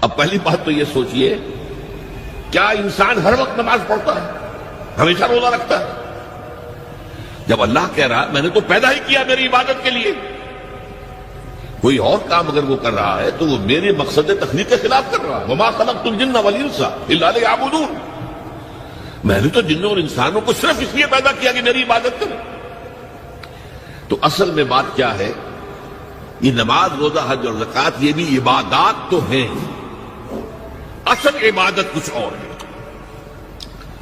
اب پہلی بات تو یہ سوچئے، کیا انسان ہر وقت نماز پڑھتا ہے؟ ہمیشہ روزہ رکھتا ہے؟ جب اللہ کہہ رہا ہے میں نے تو پیدا ہی کیا میری عبادت کے لیے، کوئی اور کام اگر وہ کر رہا ہے تو وہ میرے مقصد تخلیق کے خلاف کر رہا ہے۔ وَمَا خَلَقْتُ الْجِنَّ وَالْإِنسَ إِلَّا لِيَعْبُدُونِ، میں نے تو جنوں اور انسانوں کو صرف اس لیے پیدا کیا کہ میری عبادت کریں۔ تو اصل میں بات کیا ہے؟ یہ نماز، روزہ، حج اور زکوٰۃ یہ بھی عبادات تو ہیں، اصل عبادت کچھ اور ہے۔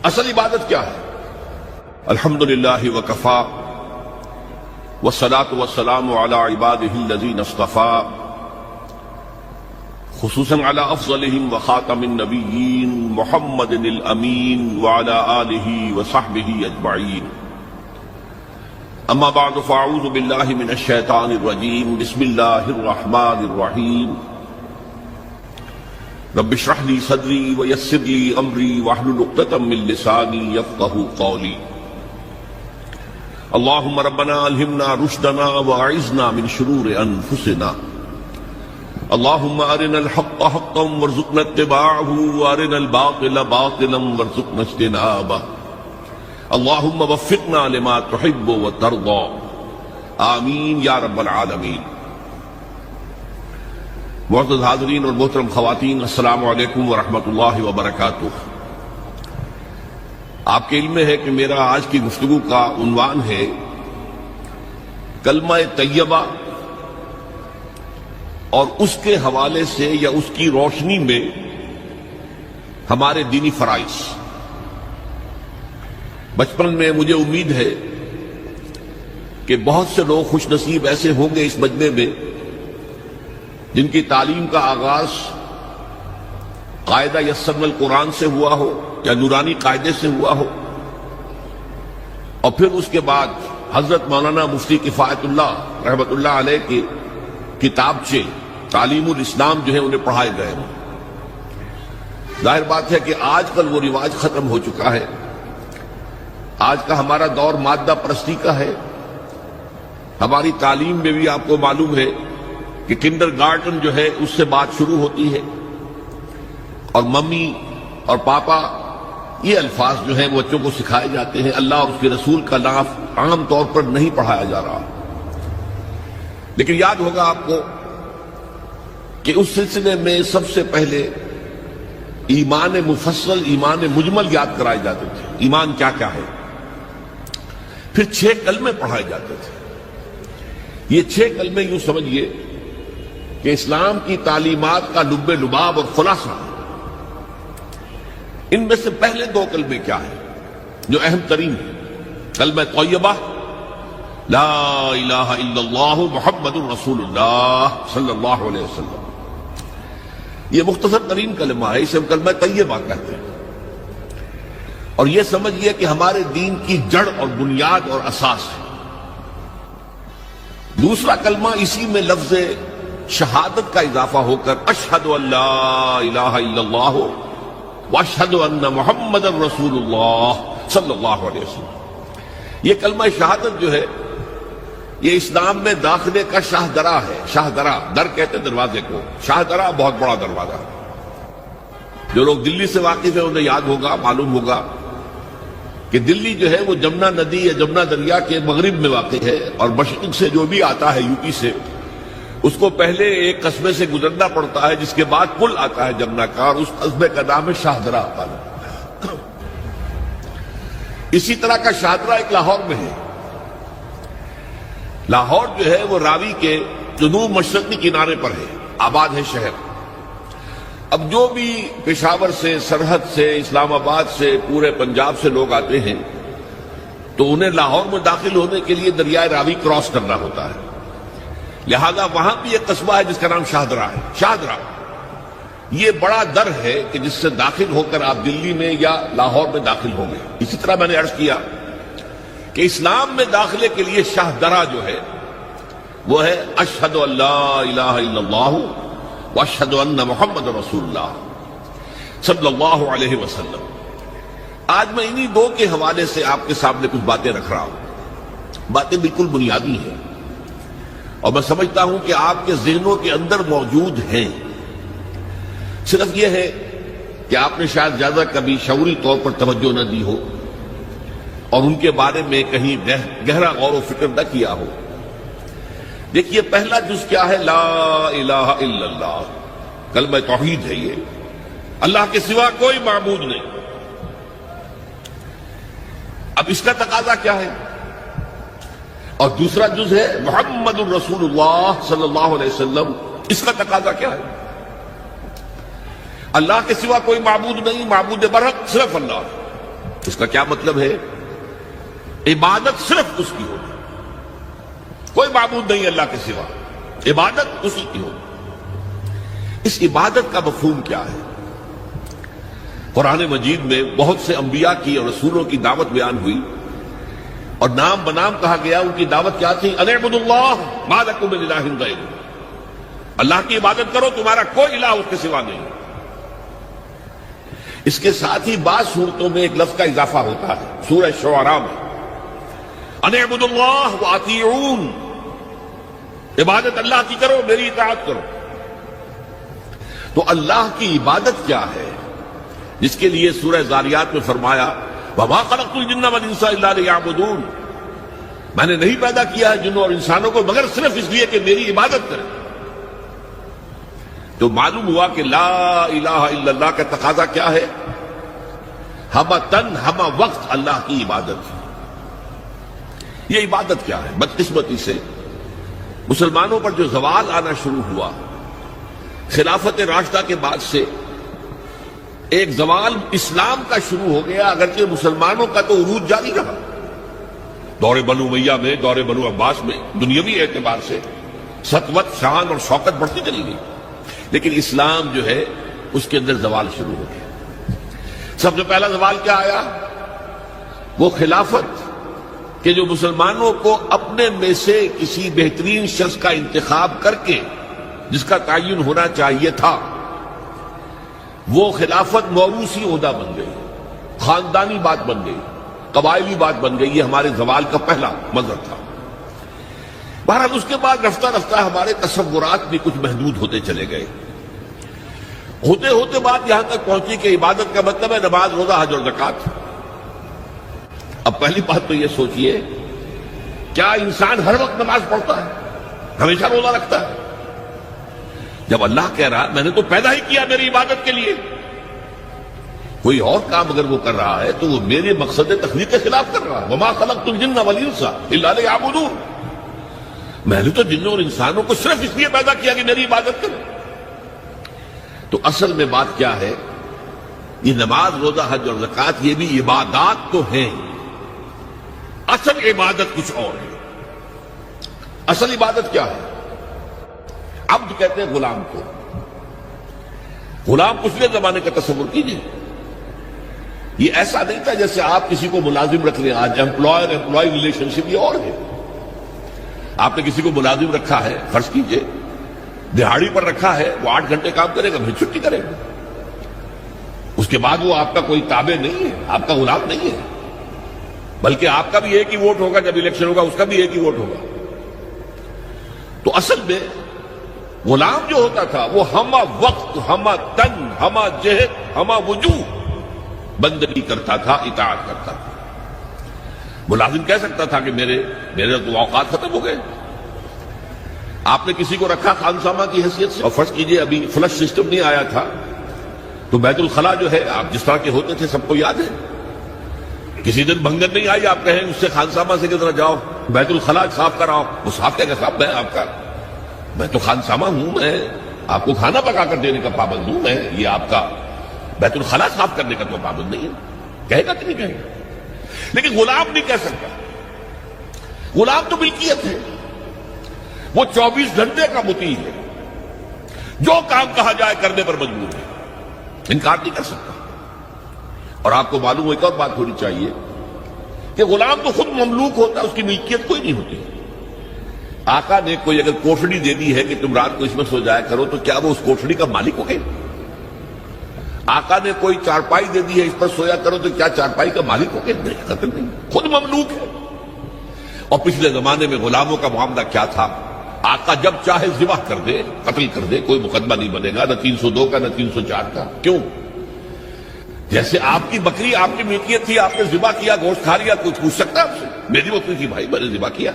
اصل عبادت کیا ہے؟ الحمدللہ وکفا والصلاة والسلام علی عبادہ الذین اصطفیٰ، خصوصاً علی افضلہم وخاتم النبیین محمد الامین وعلی آلہ وصحبہ اجمعین۔ اما بعد فاعوذ باللہ من الشیطان الرجیم، بسم اللہ الرحمن الرحیم۔ رب اشرح لی صدری ویسر لی امری واحلل عقدۃ من لسانی یفقہوا قولی۔ اللہم ربنا الہمنا رشدنا واعذنا من شرور انفسنا۔ اللہم ارنا الحق حقا وارزقنا اتباعہ وارنا الباطل باطلا وارزقنا اجتنابہ۔ اللہم وفقنا لما تحب وترضى، آمین یا رب العالمین۔ معزز حاضرین اور محترم خواتین، السلام علیکم ورحمۃ اللہ وبرکاتہ۔ آپ کے علم میں ہے کہ میرا آج کی گفتگو کا عنوان ہے کلمہ طیبہ، اور اس کے حوالے سے یا اس کی روشنی میں ہمارے دینی فرائض۔ بچپن میں مجھے امید ہے کہ بہت سے لوگ خوش نصیب ایسے ہوں گے اس مجمع میں جن کی تعلیم کا آغاز قاعدہ یسرنا القرآن سے ہوا ہو یا نورانی قاعدے سے ہوا ہو، اور پھر اس کے بعد حضرت مولانا مفتی کفایت اللہ رحمۃ اللہ علیہ کے کتابچے تعلیم الاسلام جو ہے انہیں پڑھائے گئے ہوں۔ ظاہر بات ہے کہ آج کل وہ رواج ختم ہو چکا ہے۔ آج کا ہمارا دور مادہ پرستی کا ہے۔ ہماری تعلیم میں بھی آپ کو معلوم ہے کہ کنڈر گارڈن جو ہے اس سے بات شروع ہوتی ہے، اور ممی اور پاپا یہ الفاظ جو ہیں وہ بچوں کو سکھائے جاتے ہیں۔ اللہ اور اس کے رسول کا نام عام طور پر نہیں پڑھایا جا رہا۔ لیکن یاد ہوگا آپ کو کہ اس سلسلے میں سب سے پہلے ایمان مفصل، ایمان مجمل یاد کرائے جاتے تھے۔ ایمان کیا کیا ہے؟ پھر 6 کلمے پڑھائے جاتے تھے۔ یہ 6 کلمے یوں سمجھیے کہ اسلام کی تعلیمات کا لب لباب اور خلاصہ۔ ان میں سے پہلے 2 کلمے کیا ہیں جو اہم ترین ہیں؟ کلمہ طیبہ، لا الہ الا اللہ محمد الرسول اللہ صلی اللہ علیہ وسلم۔ یہ مختصر ترین کلمہ ہے، اسے ہم کلمہ طیبہ کہتے ہیں۔ اور یہ سمجھیے کہ ہمارے دین کی جڑ اور بنیاد اور اساس ہے۔ دوسرا کلمہ اسی میں لفظ شہادت کا اضافہ ہو کر اشہد ان لا الہ الا اللہ واشہد ان محمد رسول اللہ صلی اللہ علیہ وسلم۔ یہ کلمہ شہادت جو ہے یہ اسلام میں داخلے کا شاہ درا ہے۔ شاہ درا، در کہتے ہیں دروازے کو، شاہ درا بہت بڑا دروازہ ہے۔ جو لوگ دلی سے واقف ہیں انہیں یاد ہوگا، معلوم ہوگا کہ دلی جو ہے وہ جمنا ندی یا جمنا دریا کے مغرب میں واقع ہے، اور مشرق سے جو بھی آتا ہے یو پی سے، اس کو پہلے ایک قصبے سے گزرنا پڑتا ہے جس کے بعد پل آتا ہے جمنا کا، اور اس قصبے کا نام ہے شاہدرہ آتا ہے۔ اسی طرح کا شاہدرہ ایک لاہور میں ہے۔ لاہور جو ہے وہ راوی کے جنوب مشرقی کنارے پر ہے، آباد ہے شہر۔ اب جو بھی پشاور سے، سرحد سے، اسلام آباد سے، پورے پنجاب سے لوگ آتے ہیں تو انہیں لاہور میں داخل ہونے کے لیے دریائے راوی کراس کرنا ہوتا ہے، لہذا وہاں بھی ایک قصبہ ہے جس کا نام شاہدرہ ہے۔ شاہدرہ یہ بڑا در ہے کہ جس سے داخل ہو کر آپ دلی میں یا لاہور میں داخل ہوں گے۔ اسی طرح میں نے عرض کیا کہ اسلام میں داخلے کے لیے شاہدرہ جو ہے وہ ہے اشہد ان لا الہ الا اللہ واشہد ان محمد رسول اللہ صلی اللہ علیہ وسلم۔ آج میں انہی 2 کے حوالے سے آپ کے سامنے کچھ باتیں رکھ رہا ہوں۔ باتیں بالکل بنیادی ہیں، اور میں سمجھتا ہوں کہ آپ کے ذہنوں کے اندر موجود ہیں۔ صرف یہ ہے کہ آپ نے شاید زیادہ کبھی شعوری طور پر توجہ نہ دی ہو اور ان کے بارے میں کہیں گہرا غور و فکر نہ کیا ہو. دیکھیے پہلا جز کیا ہے؟ لا الہ الا اللہ، کلمہ توحید ہے. یہ اللہ کے سوا کوئی معبود نہیں. اب اس کا تقاضا کیا ہے؟ اور دوسرا جز ہے محمد الرسول اللہ صلی اللہ علیہ وسلم. اس کا تقاضا کیا ہے؟ اللہ کے سوا کوئی معبود نہیں، معبود برحق صرف اللہ. اس کا کیا مطلب ہے؟ عبادت صرف اس کی ہوگی، کوئی معبود نہیں اللہ کے سوا، عبادت اسی کی ہوگی. اس عبادت کا مفہوم کیا ہے؟ قرآن مجید میں بہت سے انبیاء کی اور رسولوں کی دعوت بیان ہوئی اور نام بنام کہا گیا. ان کی دعوت کیا تھی؟ ان اعبدوا اللہ ما لکم من الہ غیرہ، اللہ کی عبادت کرو، تمہارا کوئی الہ اس کے سوا نہیں. اس کے ساتھ ہی بعض صورتوں میں ایک لفظ کا اضافہ ہوتا ہے. سورہ شعراء میں ان اعبدوا اللہ واطیعون، عبادت اللہ کی کرو، میری اطاعت کرو. تو اللہ کی عبادت کیا ہے جس کے لیے سورہ ذاریات میں فرمایا وما خلقت الجن والانس الا لیعبدون، میں نے نہیں پیدا کیا ہے جنوں اور انسانوں کو مگر صرف اس لیے کہ میری عبادت کریں. تو معلوم ہوا کہ لا الہ الا اللہ کا تقاضا کیا ہے؟ ہمہ تن ہمہ وقت اللہ کی عبادت. یہ عبادت کیا ہے؟ بدقسمتی سے مسلمانوں پر جو زوال آنا شروع ہوا خلافت راشدہ کے بعد سے، ایک زوال اسلام کا شروع ہو گیا، اگرچہ مسلمانوں کا تو عروج جاری رہا. دور بنو امیہ میں، دور بنو عباس میں دنیاوی اعتبار سے سطوت، شان اور شوکت بڑھتی چلی گئی، لیکن اسلام جو ہے اس کے اندر زوال شروع ہو گیا. سب سے پہلا زوال کیا آیا؟ وہ خلافت کہ جو مسلمانوں کو اپنے میں سے کسی بہترین شخص کا انتخاب کر کے جس کا تعین ہونا چاہیے تھا، وہ خلافت موروثی عہدہ بن گئی، خاندانی بات بن گئی، قبائلی بات بن گئی. یہ ہمارے زوال کا پہلا مظہر تھا. بہرحال اس کے بعد رفتہ رفتہ ہمارے تصورات بھی کچھ محدود ہوتے چلے گئے. ہوتے ہوتے بات یہاں تک پہنچی کہ عبادت کا مطلب ہے نماز، روزہ، حج اور زکوٰۃ. اب پہلی بات تو یہ سوچئے، کیا انسان ہر وقت نماز پڑھتا ہے، ہمیشہ روزہ رکھتا ہے؟ جب اللہ کہہ رہا میں نے تو پیدا ہی کیا میری عبادت کے لیے، کوئی اور کام اگر وہ کر رہا ہے تو وہ میرے مقصد تخلیق کے خلاف کر رہا ہے. وما خلقت الجن والانس الا لیعبدون، میں نے تو جنوں اور انسانوں کو صرف اس لیے پیدا کیا کہ میری عبادت کریں. تو اصل میں بات کیا ہے؟ یہ نماز، روزہ، حج اور زکوٰۃ یہ بھی عبادات تو ہیں، اصل عبادت کچھ اور ہے. اصل عبادت کیا ہے؟ عبد کہتے ہیں غلام کو. غلام پچھلے زمانے کا تصور کیجیے. یہ ایسا نہیں تھا جیسے آپ کسی کو ملازم رکھ لیں. آج امپلائر امپلائی ریلیشن شپ یہ اور ہے. آپ نے کسی کو ملازم رکھا ہے، فرض کیجئے دہاڑی پر رکھا ہے، وہ 8 گھنٹے کام کرے گا پھر چھٹی کرے گا. اس کے بعد وہ آپ کا کوئی تابع نہیں ہے، آپ کا غلام نہیں ہے، بلکہ آپ کا بھی ایک ہی ووٹ ہوگا. جب الیکشن ہوگا اس کا بھی ایک ہی ووٹ ہوگا. تو اصل میں غلام جو ہوتا تھا وہ ہمہ وقت، ہمہ تن، ہمہ جہد، ہمہ وجوہ بندگی کرتا تھا، اطاعت کرتا تھا. ملازم کہہ سکتا تھا کہ میرے تو اوقات ختم ہو گئے. آپ نے کسی کو رکھا خانسامہ کی حیثیت سے، اور فرض کیجئے ابھی فلش سسٹم نہیں آیا تھا تو بیت الخلاء جو ہے آپ جس طرح کے ہوتے تھے سب کو یاد ہے. کسی دن بھنگن نہیں آئی، آپ کہیں اس سے خانسامہ سے کدھر جاؤ بیت الخلاء صاف کراؤ، وہ صاف کہے گا صاحب میں آپ کا، میں تو خانسامہ ہوں، میں آپ کو کھانا پکا کر دینے کا پابند ہوں، میں یہ آپ کا بیت الخلاء صاف کرنے کا تو پابند نہیں ہے. کہے گا کہ نہیں کہے گا؟ لیکن غلام نہیں کہہ سکتا. غلام تو ملکیت ہے، وہ 24 گھنٹے کا مطیع ہے، جو کام کہا جائے کرنے پر مجبور ہے، انکار نہیں کر سکتا. اور آپ کو معلوم ہو ایک اور بات ہونی چاہیے کہ غلام تو خود مملوک ہوتا ہے، اس کی ملکیت کوئی نہیں ہوتی. آقا نے کوئی اگر کوٹھڑی دے دی ہے کہ تم رات کو اس میں سو جایا کرو تو کیا وہ اس کوٹھڑی کا مالک ہو گئے؟ آقا نے کوئی چارپائی دے دی ہے اس پر سویا کرو تو کیا چارپائی کا مالک ہو گئے؟ نہیں، قتل نہیں، خود مملوک ہے. اور پچھلے زمانے میں غلاموں کا معاملہ کیا تھا؟ آقا جب چاہے ذبح کر دے، قتل کر دے، کوئی مقدمہ نہیں بنے گا، نہ 302 کا نہ 304 کا۔ کیوں؟ جیسے آپ کی بکری آپ کی ملکیت تھی، آپ نے ذبح کیا، گوشت کھا لیا، کوئی پوچھ سکتا ہے آپ سے؟ میری بکری تھی بھائی، میں نے ذبح کیا،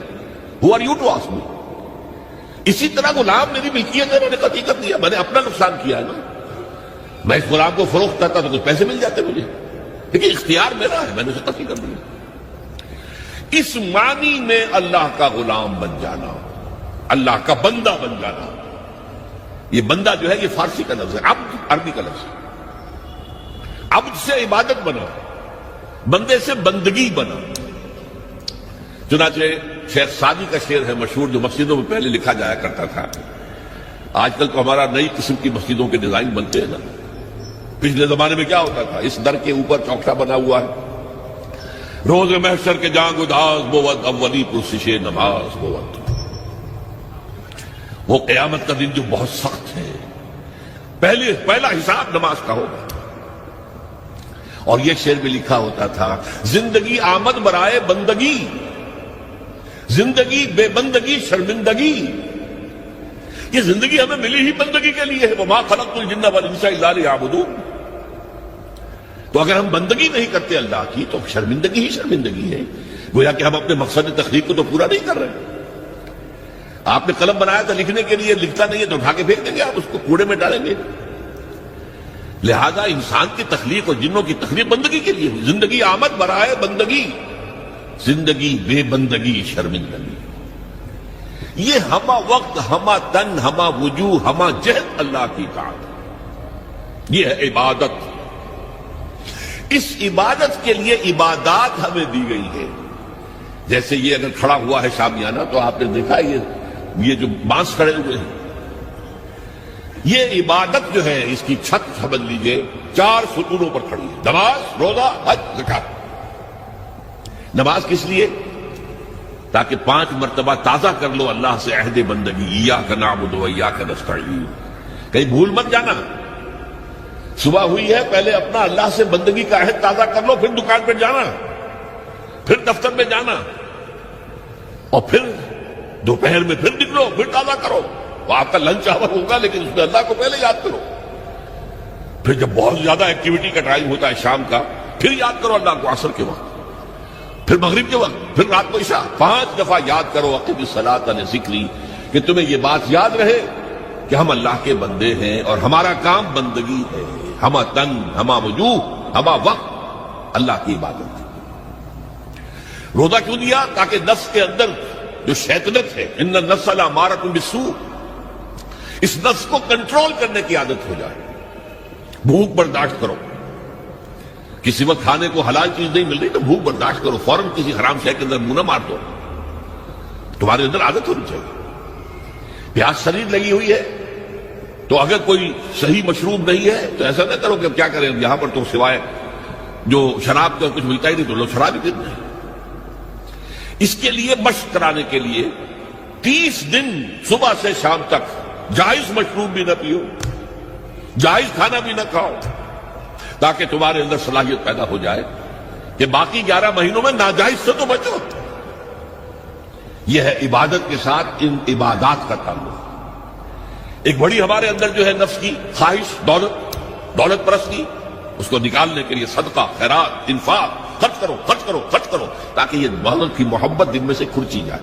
Who are you to ask me؟ اسی طرح غلام میری ملکیت ہے، انہوں نے قتل کر دیا، میں نے اپنا نقصان کیا ہے نا۔ میں اس غلام کو فروخت کرتا تو کچھ پیسے مل جاتے مجھے، لیکن اختیار میرا ہے، میں نے اسے قتل کر دیا۔ اس معنی میں اللہ کا غلام بن جانا، اللہ کا بندہ بن جانا۔ یہ بندہ جو ہے یہ فارسی کا لفظ ہے، عبد عربی کا لفظ ہے۔ عبد سے عبادت بنا، بندے سے بندگی بنا۔ چنانچہ شیخ سعدی کا شعر ہے مشہور، جو مسجدوں میں پہلے لکھا جایا کرتا تھا۔ آج کل تو ہمارا نئی قسم کی مسجدوں کے ڈیزائن بنتے ہیں نا، پچھلے زمانے میں کیا ہوتا تھا؟ اس در کے اوپر چوکٹا بنا ہوا ہے، روز محشر کے جان گداز بود اولی پرسش نماز بود۔ وہ قیامت کا دن جو بہت سخت ہے، پہلا حساب نماز کا ہوگا۔ اور یہ شعر بھی لکھا ہوتا تھا، زندگی آمد برائے بندگی، زندگی بے بندگی شرمندگی۔ یہ زندگی ہمیں ملی ہی بندگی کے لیے ہے، وما خلقت الجن والانس الا لیعبدون۔ تو اگر ہم بندگی نہیں کرتے اللہ کی تو شرمندگی ہی شرمندگی ہے، گویا کہ ہم اپنے مقصد تخلیق کو تو پورا نہیں کر رہے۔ آپ نے قلم بنایا تھا لکھنے کے لیے، لکھتا نہیں ہے تو اٹھا کے پھینک دیں گے، آپ اس کو کوڑے میں ڈالیں گے۔ لہذا انسان کی تخلیق اور جنوں کی تخلیق بندگی کے لیے ہوئی۔ زندگی آمد برائے بندگی، زندگی بے بندگی شرمندگی۔ یہ ہما وقت، ہما تن، ہما وجوہ، ہما جہد اللہ کی اطاعت، یہ ہے عبادت۔ اس عبادت کے لیے عبادات ہمیں دی گئی ہے۔ جیسے یہ اگر کھڑا ہوا ہے شامیانہ تو آپ نے دیکھا یہ جو بانس کھڑے ہوئے ہیں، یہ عبادت جو ہے اس کی چھت سمجھ لیجئے 4 ستونوں پر کھڑی ہے، نماز، روزہ، حج، زکات۔ نماز کس لیے؟ تاکہ 5 مرتبہ تازہ کر لو اللہ سے عہد بندگی، ایاک نعبد و ایاک نستعین۔ کہیں بھول مت جانا، صبح ہوئی ہے پہلے اپنا اللہ سے بندگی کا عہد تازہ کر لو، پھر دکان پہ جانا، پھر دفتر میں جانا، اور پھر دوپہر میں پھر نکلو، پھر تازہ کرو۔ وہ آپ کا لنچ آور ہوگا لیکن اس میں اللہ کو پہلے یاد کرو۔ پھر جب بہت زیادہ ایکٹیویٹی کا ٹائم ہوتا ہے شام کا، پھر یاد کرو اللہ کو عصر کے وقت، پھر مغرب کے وقت، پھر رات کو عشاء۔ 5 دفعہ یاد کرو اقم الصلاۃ لذکری، کہ تمہیں یہ بات یاد رہے کہ ہم اللہ کے بندے ہیں اور ہمارا کام بندگی ہے، ہما تن، ہما وجوہ، ہما وقت اللہ کی عبادت۔ روزہ کیوں دیا؟ تاکہ نفس کے اندر جو شیطنت ہے، ان النفس لامارۃ بالسوء، اس نفس کو کنٹرول کرنے کی عادت ہو جائے۔ بھوک برداشت کرو، کسی وقت کھانے کو حلال چیز نہیں مل رہی تو بھوک برداشت کرو، فوراً کسی حرام شے کے اندر منہ نہ مار دو، تمہارے اندر عادت ہونی چاہیے۔ پیاس شدید لگی ہوئی ہے تو اگر کوئی صحیح مشروب نہیں ہے تو ایسا نہ کرو کہ اب کیا کریں، یہاں پر تو سوائے جو شراب کا کچھ ملتا ہی نہیں تو لوگ شراب ہی پیتے ہیں۔ اس کے لیے مشق کرانے کے لیے 30 دن صبح سے شام تک جائز مشروب بھی نہ پیو، جائز کھانا بھی نہ کھاؤ، تاکہ تمہارے اندر صلاحیت پیدا ہو جائے کہ باقی 11 مہینوں میں ناجائز سے تو بچو۔ یہ ہے عبادت کے ساتھ ان عبادات کا تعلق۔ ایک بڑی ہمارے اندر جو ہے نفس کی خواہش، دولت پرستی، اس کو نکالنے کے لیے صدقہ، خیرات، انفاق، خرچ کرو، تاکہ یہ دولت کی محبت دل میں سے کھرچی جائے۔